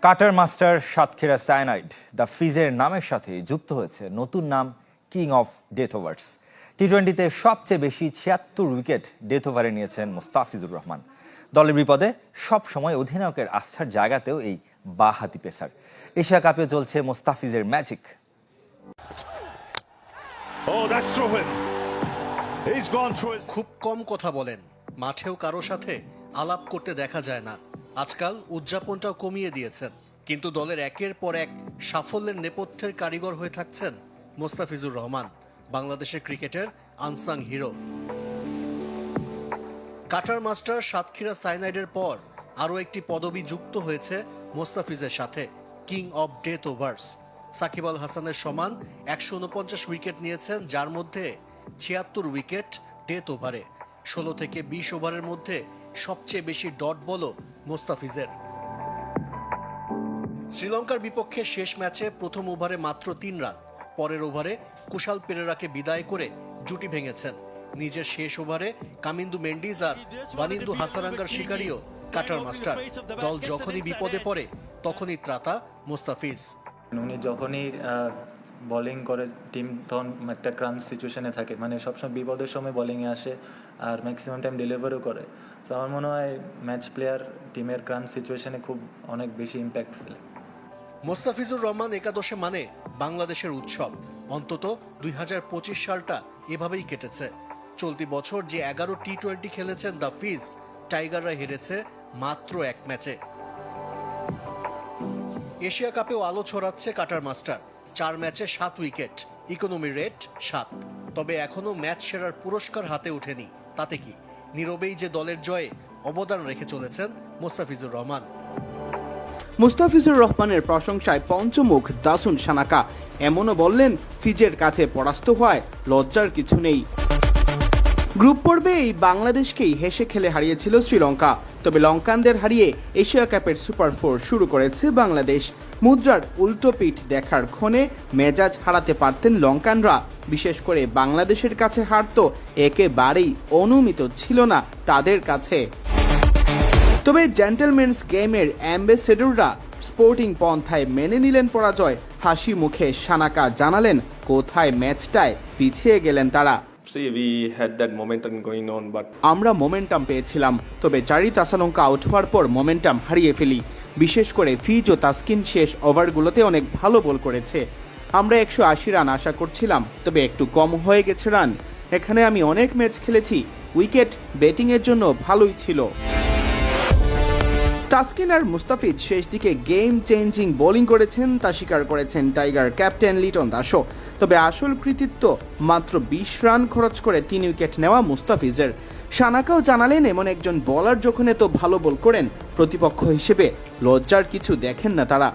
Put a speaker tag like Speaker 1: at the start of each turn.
Speaker 1: Cutter master Satkhira cyanide the ফিজের নামের সাথে যুক্ত হয়েছে নতুন নাম কিং অফ ডেথ ওভার্স। টি-20তে সবচেয়ে বেশি ৭৬ উইকেট ডেথ ওভারে নিয়েছেন মোস্তাফিজুর রহমান। দলের বিপদে সব সময় অধিনায়কের আস্থার জায়গাতেও এই বাঁহাতি পেসার। এশিয়া কাপে চলছে মোস্তাফিজের ম্যাজিক।
Speaker 2: খুব কম কথা বলেন, মাঠেও কারো সাথে আলাপ করতে দেখা যায় না। আজকাল উদযাপনটাও কমিয়ে দিয়েছেন, কিন্তু দলের একের পর এক সাফল্যের নেপথ্যের কারিগর হয়ে থাকছেন মোস্তাফিজুর রহমান, বাংলাদেশের ক্রিকেটের unsung hero. Cutter master Satkhira সায়ানাইডের পর আরও একটি পদবি যুক্ত হয়েছে মোস্তাফিজের সাথে, king of death overs. Shakib Al হাসানের সমান ১৪৯ উইকেট নিয়েছেন, যার মধ্যে ৭৬ উইকেট ডেথ ওভারে। ১৬ থেকে ২০ ওভারের মধ্যে সবচেয়ে বেশি ডট বলও মোস্তাফিজের। শ্রীলঙ্কার বিপক্ষে শেষ ম্যাচে প্রথম ওভারে মাত্র ৩ রান, পরের ওভারে কুশাল পেরেরাকে বিদায় করে জুটি ভেঙেছেন। নিজের শেষ ওভারে কামিন্দু মেন্ডিজ আর বানিন্দু হাসারাঙ্গার শিকারীও কাটার মাস্টার। দল যখনই বিপদে পড়ে তখনই ত্রাতা মোস্তাফিজ।
Speaker 3: উনি যখনই বোলিং করে টিম তখন একটা ক্রাঞ্চ সিচুয়েশনে থাকে, মানে সবসময় বিপদের সময় বোলিংয়ে আসে আর ম্যাক্সিমাম টাইম ডেলিভারও করে। তো আমার মনে হয় ম্যাচ প্লেয়ার টিমের ক্রাঞ্চ সিচুয়েশনে অনেক বেশি ইম্প্যাক্ট ফেলে।
Speaker 2: মোস্তাফিজুর রহমান একাদশে মানে বাংলাদেশের উৎসব। অন্তত ২০২৫ সালটা এভাবেই কেটেছে। চলতি বছর যে ১১ টি-20 খেলেছেন দ্য ফিজ, টাইগাররা হেরেছে মাত্র এক ম্যাচে। এশিয়া কাপেও আলো ছড়াচ্ছে কাটার মাস্টার। ৪ ম্যাচে ৭ উইকেট, ইকোনমি রেট ৭। তবে এখনো ম্যাচ সেরার পুরস্কার হাতে ওঠেনি। তাতে কি, নীরবেই যে দলের জয়ে অবদান রেখে চলেছেন মোস্তাফিজুর রহমান।
Speaker 4: মুস্তাফিজুর রহমানের প্রশংসায় পঞ্চমুখ দাসুন সানাকা এমনও বললেন, ফিজের কাছে পরাস্ত হওয়ায় লজ্জার কিছু নেই। গ্রুপ পর্বে এই বাংলাদেশকেই হেসে খেলে হারিয়েছিল শ্রীলঙ্কা, তবে লঙ্কানদের হারিয়ে এশিয়া কাপের সুপার 4 শুরু করেছে বাংলাদেশ। মুদ্রার উল্টো পিঠ দেখার ক্ষণে মেজাজ হারাতে পারতেন লঙ্কানরা। বিশেষ করে বাংলাদেশের কাছে হার তো একেবারেই অনুমিত ছিল না তাদের কাছে। তবে জেন্টলম্যানস গেমের অ্যাম্বাসেডররা স্পোর্টিং পন্থায় মেনে নিলেন পরাজয়। হাসি মুখে সানাকা জানালেন কোথায় ম্যাচটায় পিছিয়ে গেলেন তারা। আমরা মোমেন্টাম পেয়েছিলাম, তবে জারি তাসালঙ্কা আউট হওয়ার পর মোমেন্টাম হারিয়ে ফেলি। বিশেষ করে ফিজ ও তাসকিন শেষ ওভারগুলোতে অনেক ভালো বল করেছে। আমরা ১৮০ রান আশা করছিলাম, তবে একটু কম হয়ে গেছে রান। এখানে আমি অনেক ম্যাচ খেলেছি, উইকেট ব্যাটিংয়ের জন্য ভালোই ছিল। তাসকিন আর মুস্তাফিজ শেষ দিকে গেম চেঞ্জিং বোলিং করেছেন, তা স্বীকার করেছেন টাইগার ক্যাপ্টেন লিটন দাসও। তবে আসল কৃতিত্ব মাত্র ২০ রান খরচ করে ৩ উইকেট নেওয়া মুস্তাফিজের। সানাকাও জানালেন, এমন একজন বোলার যখন এত ভালো বল করেন, প্রতিপক্ষ হিসেবে লজ্জার কিছু দেখেন না তারা।